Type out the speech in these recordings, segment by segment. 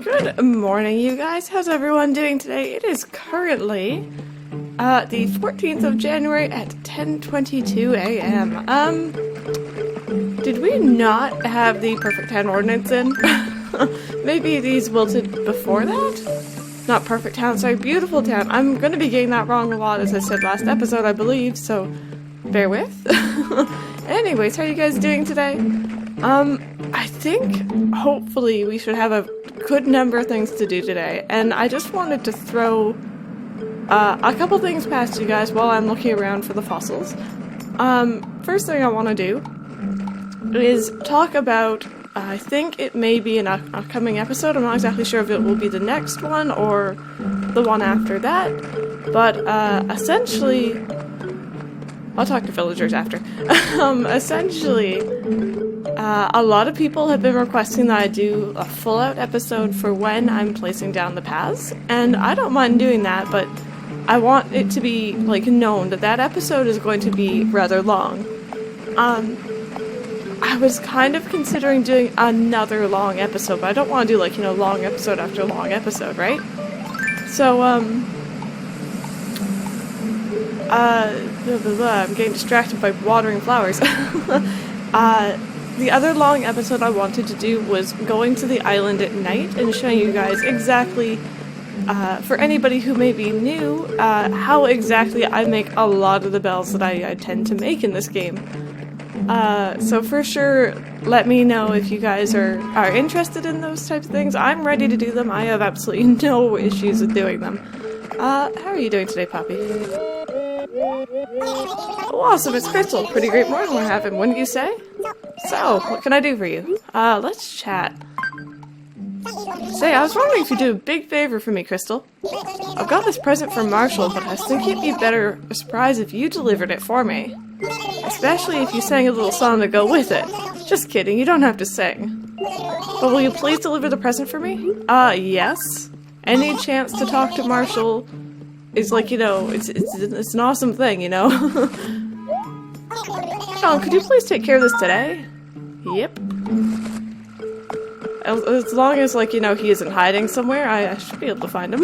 Good morning, you guys. How's everyone doing today? It is currently the 14th of January at 10:22 a.m. Did we not have the Perfect 10 ordinance in? Maybe these wilted before that? Not Perfect Town, sorry, Beautiful Town. I'm gonna be getting that wrong a lot, as I said last episode, I believe, so bear with. Anyways, how are you guys doing today? I think, hopefully, we should have a good number of things to do today, and I just wanted to throw a couple things past you guys while I'm looking around for the fossils. First thing I want to do is talk about, I think it may be an upcoming episode, I'm not exactly sure if it will be the next one or the one after that, but essentially, I'll talk to villagers after. Essentially, a lot of people have been requesting that I do a full-out episode for when I'm placing down the paths, and I don't mind doing that, but I want it to be, like, known that that episode is going to be rather long. I was kind of considering doing another long episode, but I don't want to do, like, you know, long episode after long episode, right? So, I'm getting distracted by watering flowers. The other long episode I wanted to do was going to the island at night and showing you guys exactly, for anybody who may be new, how exactly I make a lot of the bells that I tend to make in this game. So for sure, let me know if you guys are interested in those types of things. I'm ready to do them. I have absolutely no issues with doing them. How are you doing today, Poppy? Oh, awesome, it's Crystal. Pretty great morning we're having, wouldn't you say? So, what can I do for you? Let's chat. Say, I was wondering if you'd do a big favor for me, Crystal. I've got this present from Marshall, but I think it'd be better a surprise if you delivered it for me. Especially if you sang a little song to go with it. Just kidding, you don't have to sing. But will you please deliver the present for me? Yes. Any chance to talk to Marshall is, like, you know, it's an awesome thing, you know? Sean, could you please take care of this today? Yep. As long as, like, you know, he isn't hiding somewhere, I should be able to find him.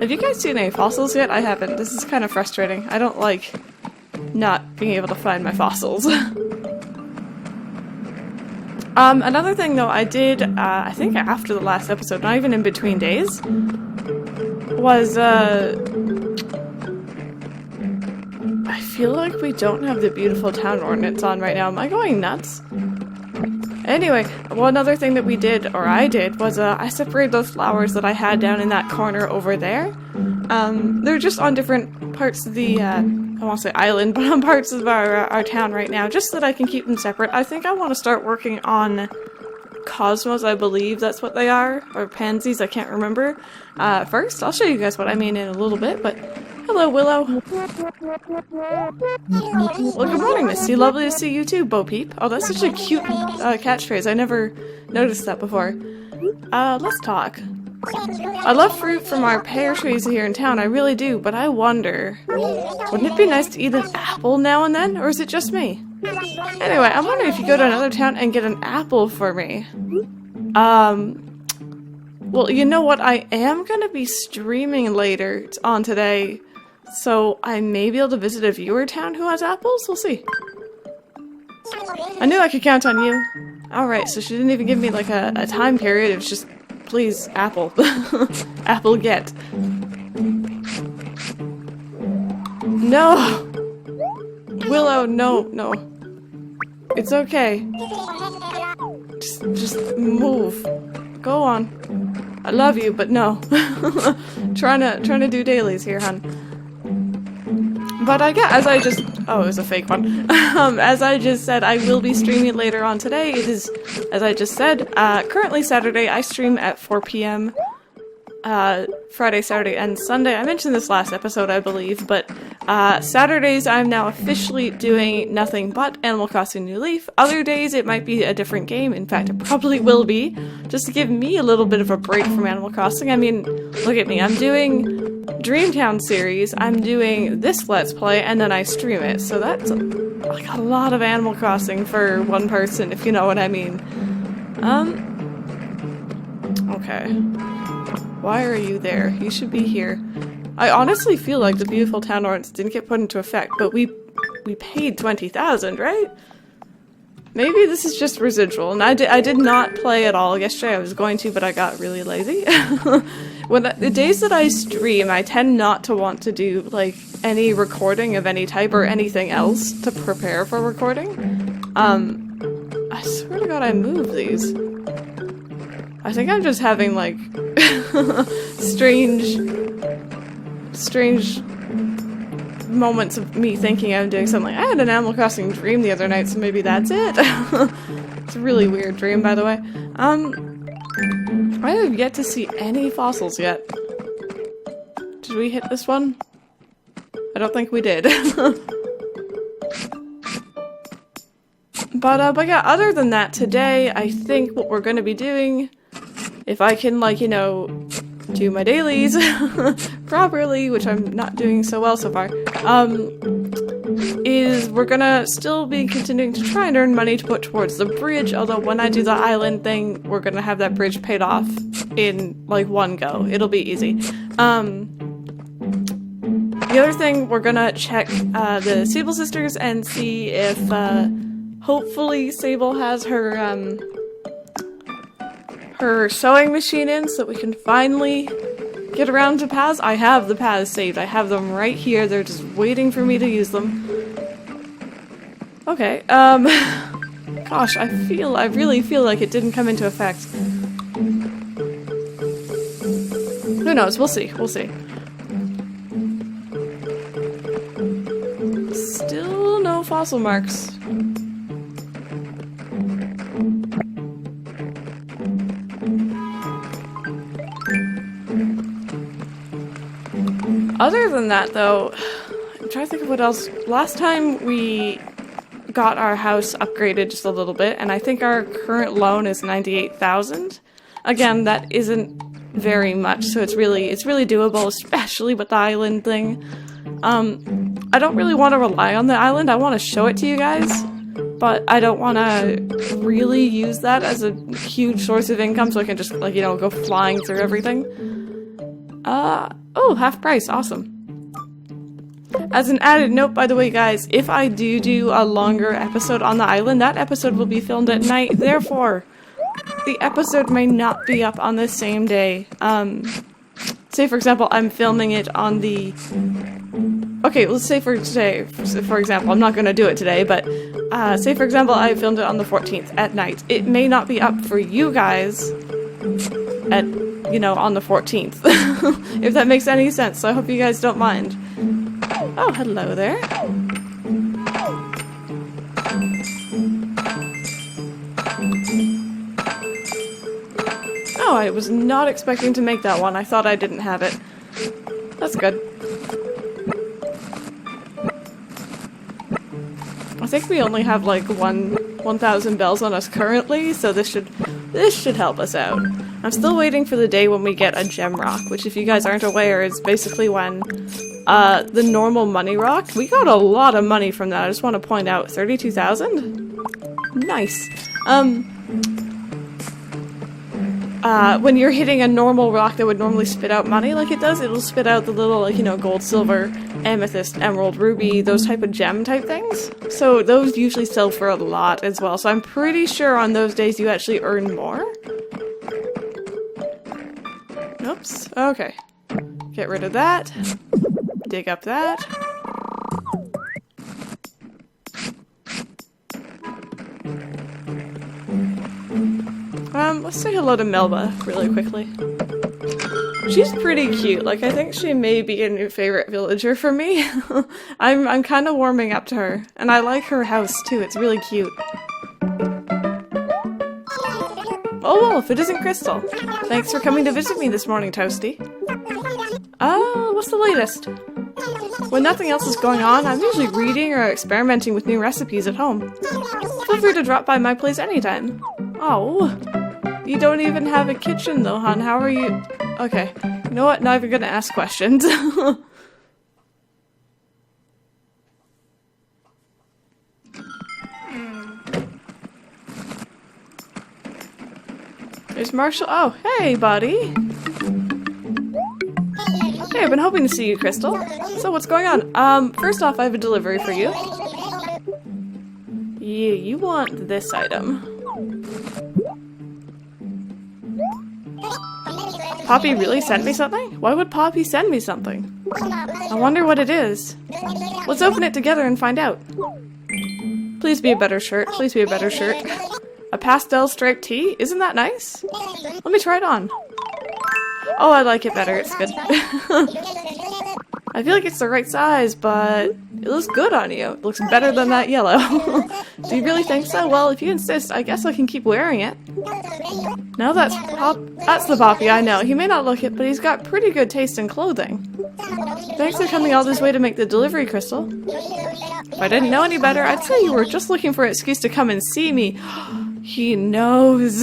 Have you guys seen any fossils yet? I haven't. This is kind of frustrating. I don't like not being able to find my fossils. Another thing, though, I did, I think after the last episode, not even in between days, was, I feel like we don't have the Beautiful Town ordinance on right now. Am I going nuts? Anyway, one other thing that we did, or I did, was I separated those flowers that I had down in that corner over there. They're just on different parts of the, I won't say island, but on parts of our town right now, just so that I can keep them separate. I think I want to start working on cosmos, I believe that's what they are, or pansies, I can't remember. First, I'll show you guys what I mean in a little bit, but hello, Willow. Well, good morning, Misty. Lovely to see you too, Bo Peep. Oh, that's such a cute catchphrase. I never noticed that before. Let's talk. I love fruit from our pear trees here in town, I really do, but I wonder, wouldn't it be nice to eat an apple now and then, or is it just me? Anyway, I'm wondering if you go to another town and get an apple for me. Well, you know what, I am gonna be streaming later on today, so I may be able to visit a viewer town who has apples? We'll see. I knew I could count on you. Alright, so she didn't even give me, like, a time period, it was just, please, apple. Apple get. No! Willow, no. It's okay. Just move. Go on. I love you, but no. trying to do dailies here, hun. But I guess, as I just... Oh, it was a fake one. As I just said, I will be streaming later on today. It is, as I just said, currently Saturday. I stream at 4 p.m. Friday, Saturday, and Sunday. I mentioned this last episode, I believe, but Saturdays I'm now officially doing nothing but Animal Crossing New Leaf. Other days it might be a different game. In fact, it probably will be, just to give me a little bit of a break from Animal Crossing. I mean, look at me. I'm doing Dreamtown series, I'm doing this Let's Play, and then I stream it. So that's like a lot of Animal Crossing for one person, if you know what I mean. Okay. Why are you there? You should be here. I honestly feel like the beautiful town ordinance didn't get put into effect, but we paid 20,000, right? Maybe this is just residual, and I did not play at all yesterday. I was going to, but I got really lazy. The days that I stream, I tend not to want to do, like, any recording of any type or anything else to prepare for recording. I swear to God I moved these. I think I'm just having, like, strange moments of me thinking I'm doing something. I had an Animal Crossing dream the other night, so maybe that's it. It's a really weird dream, by the way. I have yet to see any fossils yet. Did we hit this one? I don't think we did. But yeah, other than that, today, I think what we're gonna be doing, if I can, like, you know, do my dailies properly, which I'm not doing so well so far, is we're gonna still be continuing to try and earn money to put towards the bridge, although when I do the island thing, we're gonna have that bridge paid off in, like, one go. It'll be easy. The other thing, we're gonna check the Sable sisters and see if hopefully Sable has her her sewing machine in so that we can finally get around to paths. I have the paths saved. I have them right here. They're just waiting for me to use them. Okay, gosh, I really feel like it didn't come into effect. Who knows? We'll see. We'll see. Still no fossil marks. Other than that, though, I'm trying to think of what else. Last time we got our house upgraded just a little bit, and I think our current loan is 98,000. Again, that isn't very much, so it's really doable, especially with the island thing. I don't really want to rely on the island. I want to show it to you guys, but I don't want to really use that as a huge source of income, so I can just, like, you know, go flying through everything. Oh, half price, awesome. As an added note, by the way, guys, if I do a longer episode on the island, that episode will be filmed at night, therefore, the episode may not be up on the same day. Say, for example, I'm filming it on the... Okay, let's say for today, for example, I'm not gonna do it today, but, say, for example, I filmed it on the 14th at night. It may not be up for you guys at, you know, on the 14th, if that makes any sense, so I hope you guys don't mind. Oh, hello there. Oh, I was not expecting to make that one. I thought I didn't have it. That's good. I think we only have like 1,000 bells on us currently, so this should help us out. I'm still waiting for the day when we get a gem rock, which, if you guys aren't aware, is basically when the normal money rock. We got a lot of money from that. I just want to point out 32,000. Nice. When you're hitting a normal rock that would normally spit out money like it does, it'll spit out the little, like, you know, gold, silver, amethyst, emerald, ruby, those type of gem type things. So those usually sell for a lot as well. So I'm pretty sure on those days you actually earn more. Oops. Okay. Get rid of that. Dig up that. Let's say hello to Melba really quickly. She's pretty cute. Like, I think she may be a new favorite villager for me. I'm kind of warming up to her. And I like her house, too. It's really cute. Oh, Wolf, it isn't Crystal. Thanks for coming to visit me this morning, Toasty. What's the latest? When nothing else is going on, I'm usually reading or experimenting with new recipes at home. Feel free to drop by my place anytime. Oh, you don't even have a kitchen though, hon. How are you? Okay, you know what? Now I'm gonna ask questions. There's Marshall. Oh, hey, buddy. Hey, I've been hoping to see you, Crystal. So, what's going on? First off, I have a delivery for you. Yeah, you want this item. Poppy really sent me something? Why would Poppy send me something? I wonder what it is. Let's open it together and find out. Please be a better shirt. Please be a better shirt. A pastel striped tee? Isn't that nice? Let me try it on. Oh, I like it better. It's good. I feel like it's the right size, but it looks good on you. It looks better than that yellow. Do you really think so? Well, if you insist, I guess I can keep wearing it. No, that's the Poppy I know. He may not look it, but he's got pretty good taste in clothing. Thanks for coming all this way to make the delivery, Crystal. If I didn't know any better, I'd say you were just looking for an excuse to come and see me. He knows.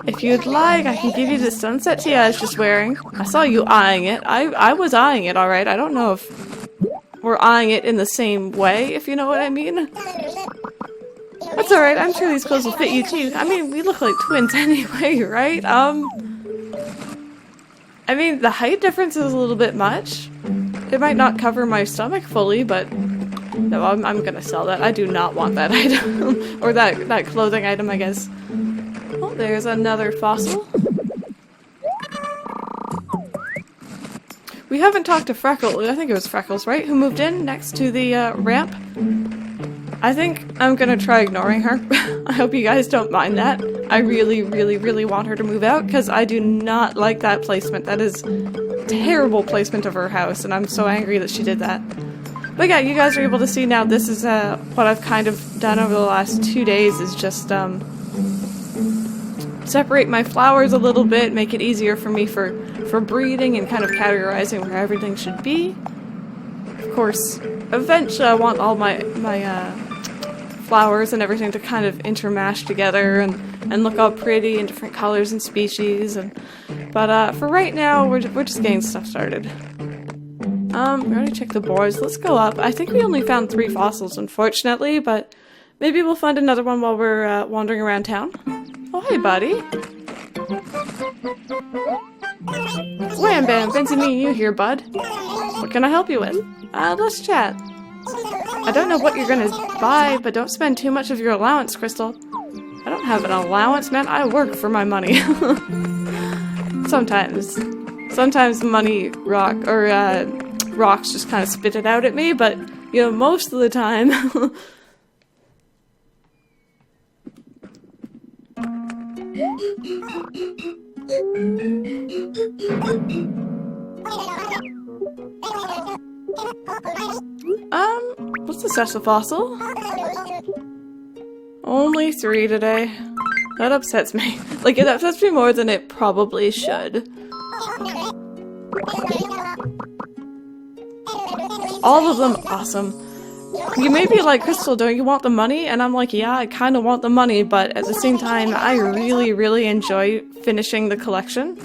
If you'd like, I can give you the sunset tee I was just wearing. I saw you eyeing it. I was eyeing it, alright. I don't know if we're eyeing it in the same way, if you know what I mean. That's alright, I'm sure these clothes will fit you too. I mean, we look like twins anyway, right? I mean, the height difference is a little bit much. It might not cover my stomach fully, but no, I'm gonna sell that. I do not want that item. Or that clothing item, I guess. Oh, there's another fossil. We haven't talked to Freckles. I think it was Freckles, right? Who moved in next to the ramp. I think I'm gonna try ignoring her. I hope you guys don't mind that. I really, really, really want her to move out because I do not like that placement. That is terrible placement of her house, and I'm so angry that she did that. But yeah, you guys are able to see now. This is what I've kind of done over the last 2 days is just separate my flowers a little bit, make it easier for me for breeding and kind of categorizing where everything should be. Of course, eventually I want all my flowers and everything to kind of intermash together and look all pretty in different colors and species. But for right now, we're just getting stuff started. We already checked the boards. Let's go up. I think we only found 3 fossils, unfortunately, but maybe we'll find another one while we're wandering around town. Oh, hey, buddy. Wham bam, fancy meeting you here, bud. What can I help you with? Let's chat. I don't know what you're gonna buy, but don't spend too much of your allowance, Crystal. I don't have an allowance, man. I work for my money. Sometimes. Sometimes money rocks just kind of spit it out at me, but, you know, most of the time... What's the Sessa fossil? Only 3 today. That upsets me. Like, it upsets me more than it probably should. All of them awesome. You may be like, Crystal, don't you want the money? And I'm like, yeah, I kind of want the money, but at the same time, I really, really enjoy finishing the collection.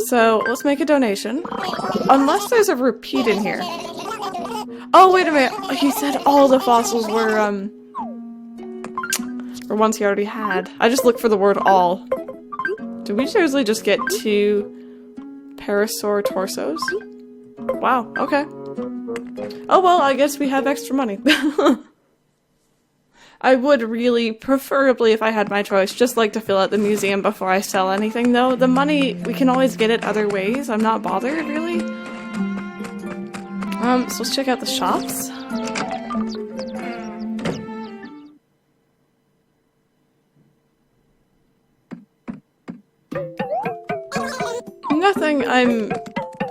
So, let's make a donation. Unless there's a repeat in here. Oh, wait a minute. He said all the fossils were ones he already had. I just looked for the word all. Did we seriously just get 2 parasaur torsos? Wow, okay. Oh well, I guess we have extra money. I would really, preferably if I had my choice, just like to fill out the museum before I sell anything though. The money, we can always get it other ways. I'm not bothered, really. So let's check out the shops. Nothing I'm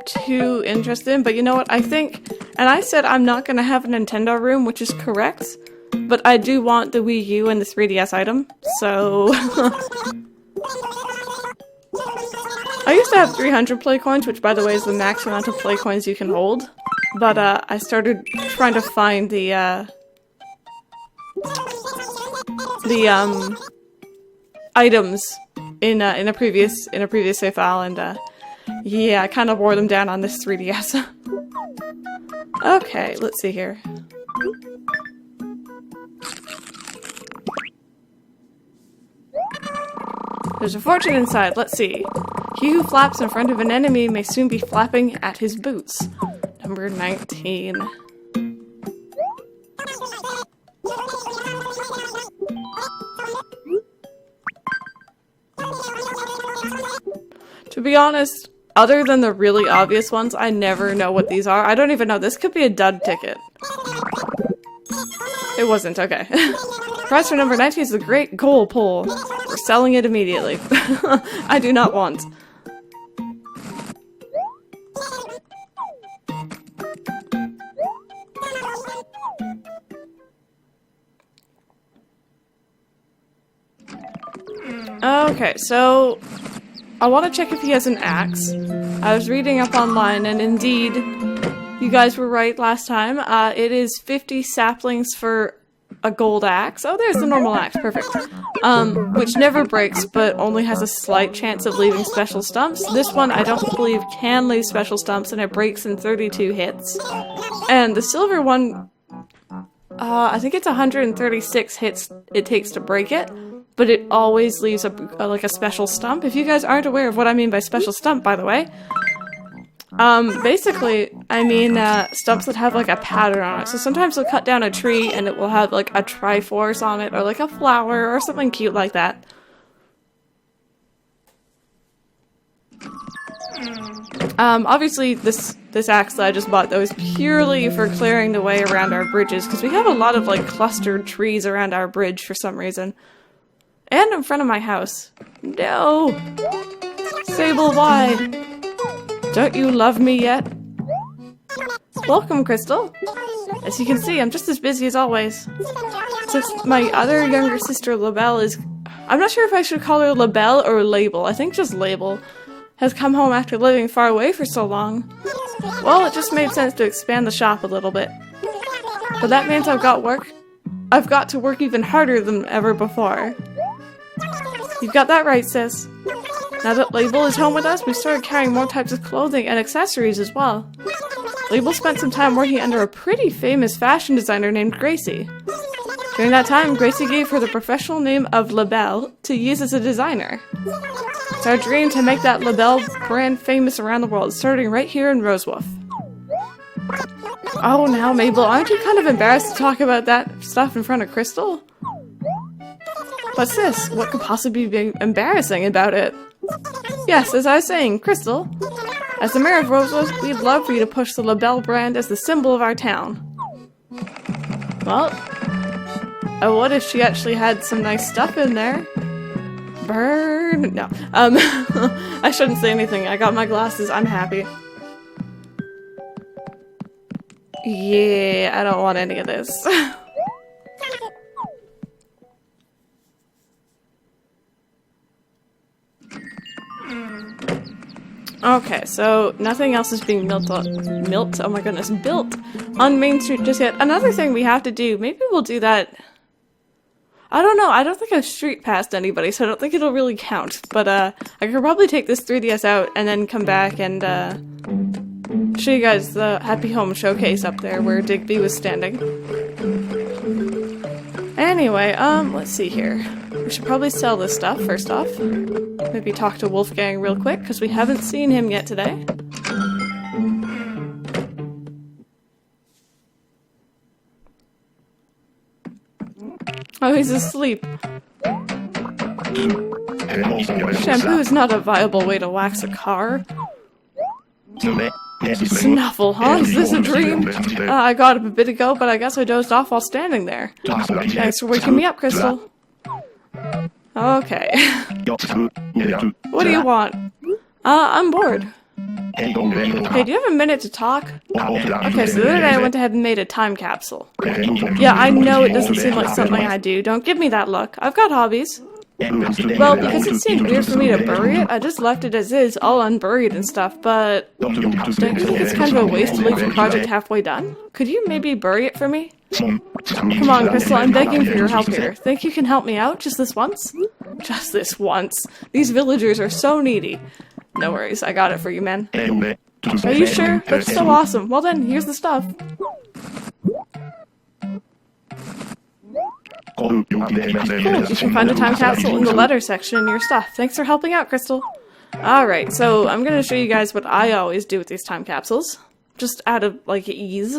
too interested in, but you know what, I think, and I said I'm not gonna have a Nintendo room, which is correct, but I do want the Wii U and the 3DS item, so... I used to have 300 play coins, which by the way is the max amount of play coins you can hold, but I started trying to find the items in a previous save file, and yeah, I kind of wore them down on this 3DS. Okay, let's see here. There's a fortune inside. Let's see. He who flaps in front of an enemy may soon be flapping at his boots. Number 19. To be honest, other than the really obvious ones, I never know what these are. I don't even know. This could be a dud ticket. It wasn't. Okay. Prize for number 19 is the Great Goal Pole. We're selling it immediately. I do not want. Okay, so I want to check if he has an axe. I was reading up online, and indeed, you guys were right last time. It is 50 saplings for a gold axe. Oh, there's the normal axe. Perfect. Which never breaks, but only has a slight chance of leaving special stumps. This one, I don't believe, can leave special stumps, and it breaks in 32 hits. And the silver one, I think it's 136 hits it takes to break it. But it always leaves like a special stump. If you guys aren't aware of what I mean by special stump, by the way, basically, I mean stumps that have like a pattern on it. So sometimes they'll cut down a tree and it will have like a Triforce on it, or like a flower, or something cute like that. Obviously, this axe that I just bought, though, is purely for clearing the way around our bridges, because we have a lot of like clustered trees around our bridge for some reason. And in front of my house. No! Sable, why? Don't you love me yet? Welcome, Crystal. As you can see, I'm just as busy as always. Since my other younger sister, Labelle, is... I'm not sure if I should call her Labelle or Label. I think just Label. Has come home after living far away for so long. Well, it just made sense to expand the shop a little bit. But that means I've got to work even harder than ever before. You've got that right, sis. Now that Label is home with us, we've started carrying more types of clothing and accessories as well. Label spent some time working under a pretty famous fashion designer named Gracie. During that time, Gracie gave her the professional name of Labelle to use as a designer. It's our dream to make that Labelle brand famous around the world, starting right here in Rosewolf. Oh, now, Mabel, aren't you kind of embarrassed to talk about that stuff in front of Crystal? But sis, what could possibly be embarrassing about it? Yes, as I was saying, Crystal, as the mayor of Rosewolf, we'd love for you to push the Labelle brand as the symbol of our town. Well, what if she actually had some nice stuff in there? Burn? No. I shouldn't say anything. I got my glasses. I'm happy. Yeah, I don't want any of this. Okay, so nothing else is being built on Main Street just yet. Another thing we have to do, maybe we'll do that. I don't know, I don't think I've street passed anybody, so I don't think it'll really count. But I could probably take this 3DS out and then come back and show you guys the Happy Home showcase up there where Digby was standing. Anyway, let's see here. We should probably sell this stuff first off. Maybe talk to Wolfgang real quick, because we haven't seen him yet today. Oh, he's asleep. Shampoo is not a viable way to wax a car. Snuffle, huh? Is this a dream? I got up a bit ago, but I guess I dozed off while standing there. Thanks for waking me up, Crystal. Okay. What do you want? I'm bored. Hey, do you have a minute to talk? Okay, so the other day I went ahead and made a time capsule. Yeah, I know it doesn't seem like something I do. Don't give me that look. I've got hobbies. Well, because it seemed weird for me to bury it, I just left it as is, all unburied and stuff, but don't you think it's kind of a waste to leave the project halfway done? Could you maybe bury it for me? Come on, Crystal, I'm begging for your help here. Think you can help me out just this once? Just this once. These villagers are so needy. No worries, I got it for you, man. Are you sure? That's so awesome. Well then, here's the stuff. Cool, you can find a time capsule in the letter section in your stuff. Thanks for helping out, Crystal. Alright, so I'm gonna show you guys what I always do with these time capsules. Just out of, like, ease.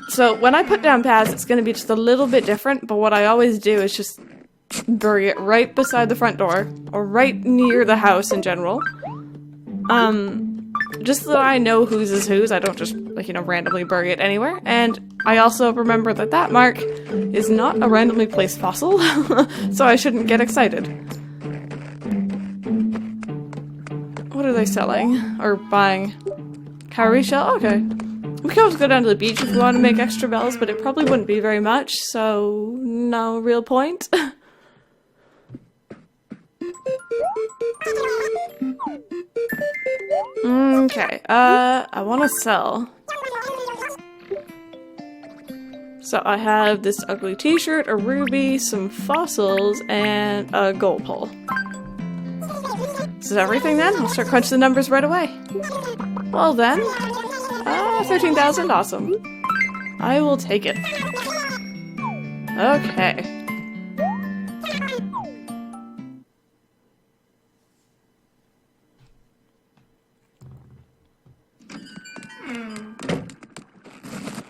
So when I put down paths, it's gonna be just a little bit different, but what I always do is just bury it right beside the front door, or right near the house in general. Just so that I know whose is whose, I don't just, like, you know, randomly bury it anywhere. And I also remember that that mark is not a randomly placed fossil, so I shouldn't get excited. What are they selling? Or buying? Cowrie shell? Okay. We could always go down to the beach if we want to make extra bells, but it probably wouldn't be very much, so no real point. Okay, I want to sell. So I have this ugly t-shirt, a ruby, some fossils, and a gold pole. This is everything then? I'll start crunching the numbers right away. Well then, 13,000, awesome. I will take it. Okay.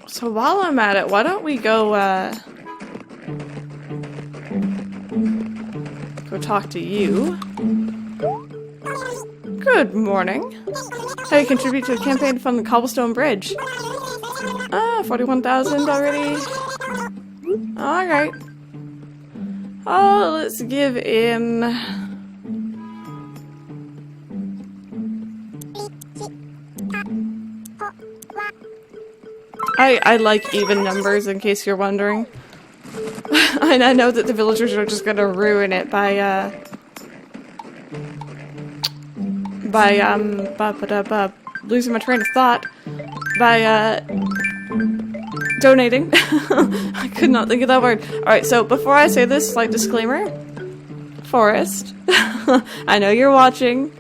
So while I'm at it, why don't we go talk to you. Good morning. How you contribute to the campaign to fund the cobblestone bridge? 41,000 already. Alright. Oh, let's give in... I like even numbers, in case you're wondering. And I know that the villagers are just gonna ruin it by losing my train of thought. By, donating. I could not think of that word. Alright, so before I say this, slight disclaimer. Forrest. I know you're watching.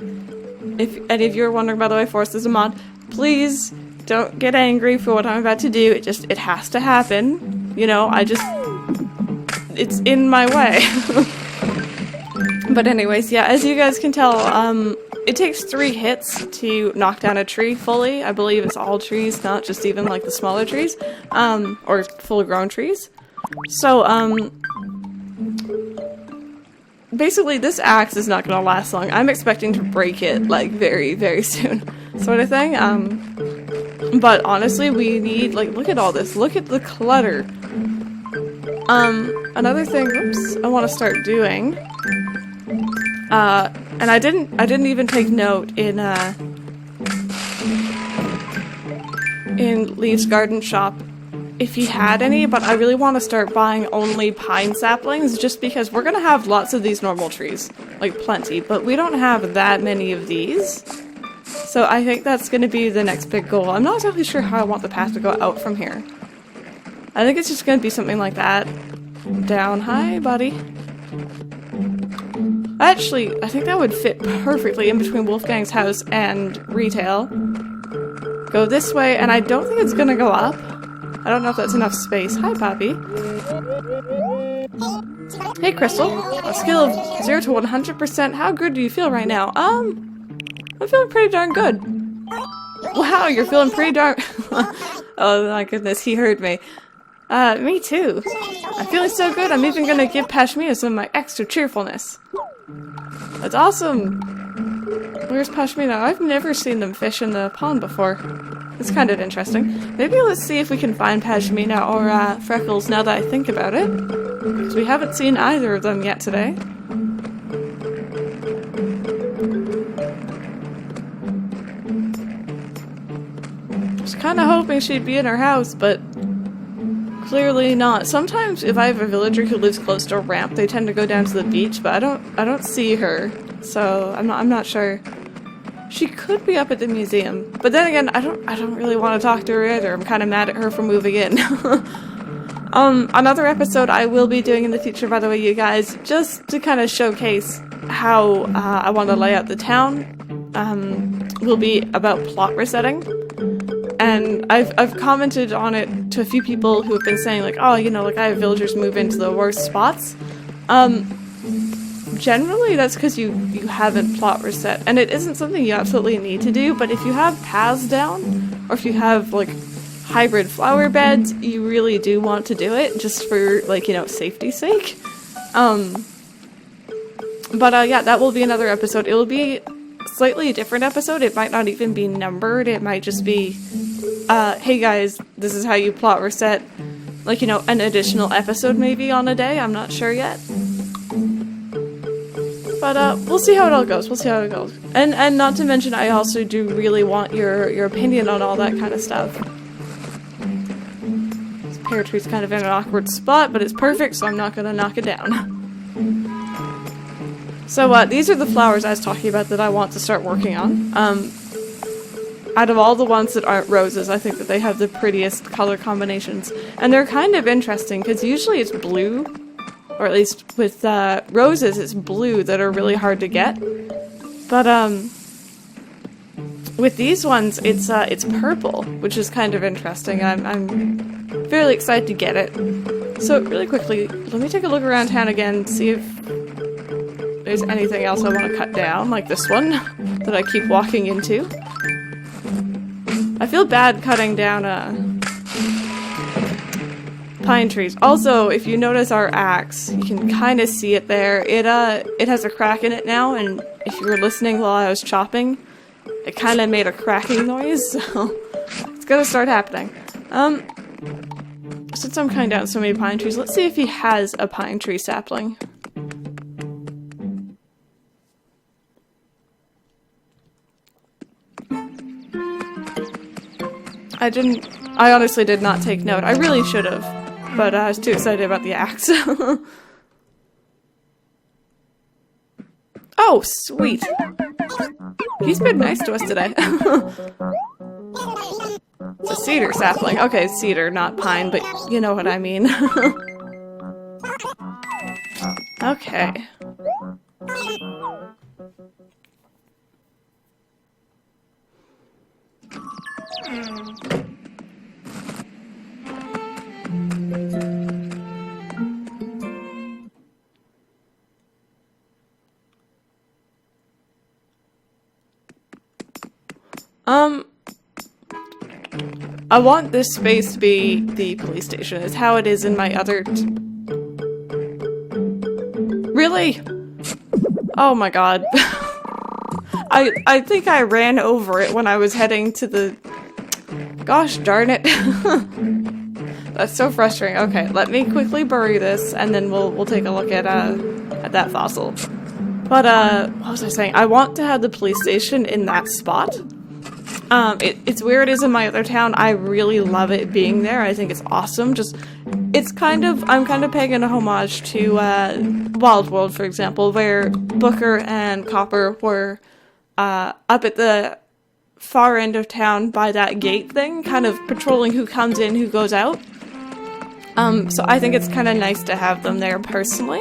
If any of you are wondering, by the way, Forrest is a mod. Please don't get angry for what I'm about to do. It has to happen. You know, it's in my way. But anyways, yeah, as you guys can tell, it takes 3 hits to knock down a tree fully. I believe it's all trees, not just even like the smaller trees, or full grown trees. So, basically this axe is not gonna last long. I'm expecting to break it like very, very soon, sort of thing. But honestly, we need, like, look at all this. Look at the clutter. Another thing, oops, I want to start doing, and I didn't even take note in Leaves Garden Shop if he had any, but I really want to start buying only pine saplings, just because we're gonna have lots of these normal trees, like plenty, but we don't have that many of these. So I think that's gonna be the next big goal. I'm not exactly sure how I want the path to go out from here. I think it's just gonna be something like that. Down. Hi, buddy. Actually, I think that would fit perfectly in between Wolfgang's house and retail. Go this way, and I don't think it's gonna go up. I don't know if that's enough space. Hi, Poppy. Hey, Crystal. A scale of 0 to 100%, how good do you feel right now? I'm feeling pretty darn good. Wow, you're feeling pretty darn... Oh my goodness, he heard me. Me too. I'm feeling so good, I'm even gonna give Pashmina some of my extra cheerfulness. That's awesome! Where's Pashmina? I've never seen them fish in the pond before. It's kind of interesting. Maybe let's see if we can find Pashmina or Freckles now that I think about it. Because we haven't seen either of them yet today. I was kind of hoping she'd be in her house, but clearly not. Sometimes if I have a villager who lives close to a ramp, they tend to go down to the beach, but I don't see her, so I'm not sure. She could be up at the museum, but then again, I don't really want to talk to her either. I'm kind of mad at her for moving in. Another episode I will be doing in the future, by the way, you guys, just to kind of showcase how I want to lay out the town, will be about plot resetting. And I've commented on it to a few people who have been saying like, oh, you know, like I have villagers move into the worst spots. Generally that's because you haven't plot reset, and it isn't something you absolutely need to do, but if you have paths down, or if you have like hybrid flower beds, you really do want to do it, just for like, you know, safety's sake. Yeah, that will be another episode. It will be a slightly different episode. It might not even be numbered. It might just be, hey guys, this is how you plot reset. Like, you know, an additional episode maybe on a day. I'm not sure yet. But, we'll see how it all goes. We'll see how it goes. And not to mention, I also do really want your opinion on all that kind of stuff. This pear tree's kind of in an awkward spot, but it's perfect, so I'm not gonna knock it down. So, these are the flowers I was talking about that I want to start working on. Out of all the ones that aren't roses, I think that they have the prettiest color combinations. And they're kind of interesting, because usually it's blue, or at least with roses it's blue that are really hard to get. But with these ones it's purple, which is kind of interesting. I'm fairly excited to get it. So really quickly, let me take a look around town again, see if there's anything else I want to cut down, like this one, that I keep walking into. I feel bad cutting down pine trees. Also, if you notice our axe, you can kind of see it there. It has a crack in it now, and if you were listening while I was chopping, it kind of made a cracking noise, so it's gonna start happening. Since I'm cutting down so many pine trees, let's see if he has a pine tree sapling. I honestly did not take note. I really should have, but I was too excited about the axe. Oh, sweet. He's been nice to us today. It's a cedar sapling. Okay, cedar, not pine, but you know what I mean. Okay. I want this space to be the police station. It's how it is in my other Really? Oh my god. I think I ran over it when I was heading to the... Gosh darn it. That's so frustrating. Okay, let me quickly bury this, and then we'll take a look at that fossil. But, what was I saying? I want to have the police station in that spot. It's where it is in my other town. I really love it being there. I think it's awesome. It's kind of, I'm kind of paying a homage to, Wild World, for example, where Booker and Copper were, up at the far end of town by that gate thing, kind of patrolling who comes in, who goes out. So I think it's kind of nice to have them there personally.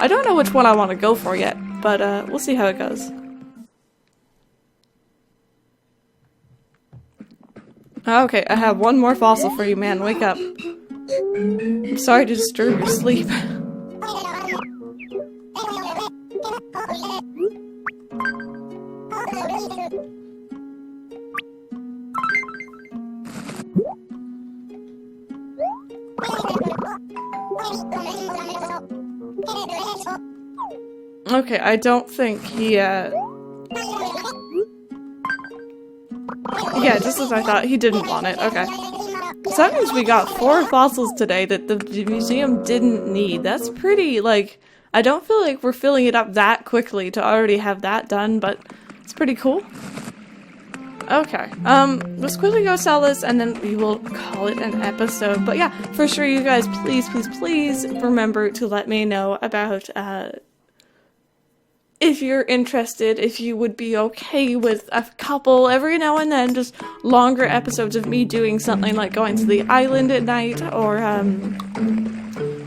I don't know which one I want to go for yet, but, we'll see how it goes. Okay, I have one more fossil for you, man. Wake up. I'm sorry to disturb your sleep. Okay, I don't think he, yeah, just as I thought, he didn't want it. Okay. So that means we got 4 fossils today that the museum didn't need. That's pretty, like, I don't feel like we're filling it up that quickly to already have that done, but it's pretty cool. Okay, let's quickly go sell this, and then we will call it an episode. But yeah, for sure, you guys, please, please, please remember to let me know about, if you're interested, if you would be okay with a couple every now and then, just longer episodes of me doing something like going to the island at night, or,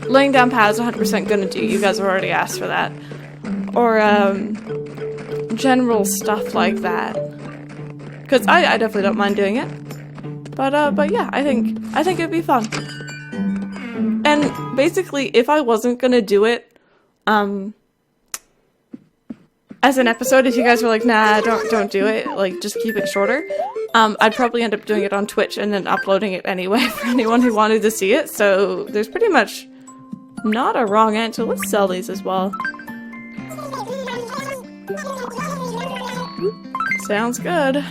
laying down paths 100% gonna do. You guys have already asked for that. Or, general stuff like that. Because I definitely don't mind doing it. But yeah, I think it'd be fun. And basically, if I wasn't gonna do it, as an episode, if you guys were like, nah, don't do it, like, just keep it shorter, I'd probably end up doing it on Twitch and then uploading it anyway for anyone who wanted to see it, so there's pretty much not a wrong answer. Let's sell these as well. Sounds good.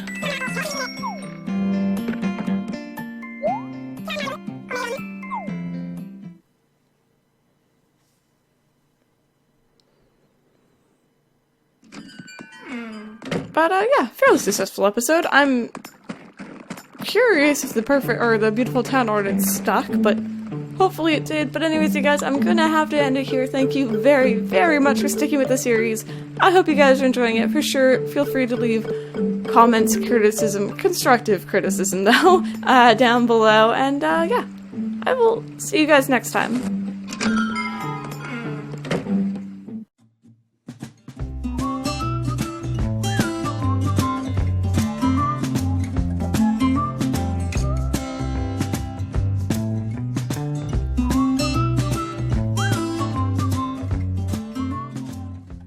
But yeah, fairly successful episode. I'm curious if the beautiful town ordinance stuck, but hopefully it did. But anyways, you guys, I'm gonna have to end it here. Thank you very, very much for sticking with the series. I hope you guys are enjoying it. For sure, feel free to leave comments, criticism, constructive criticism though, down below. And yeah, I will see you guys next time.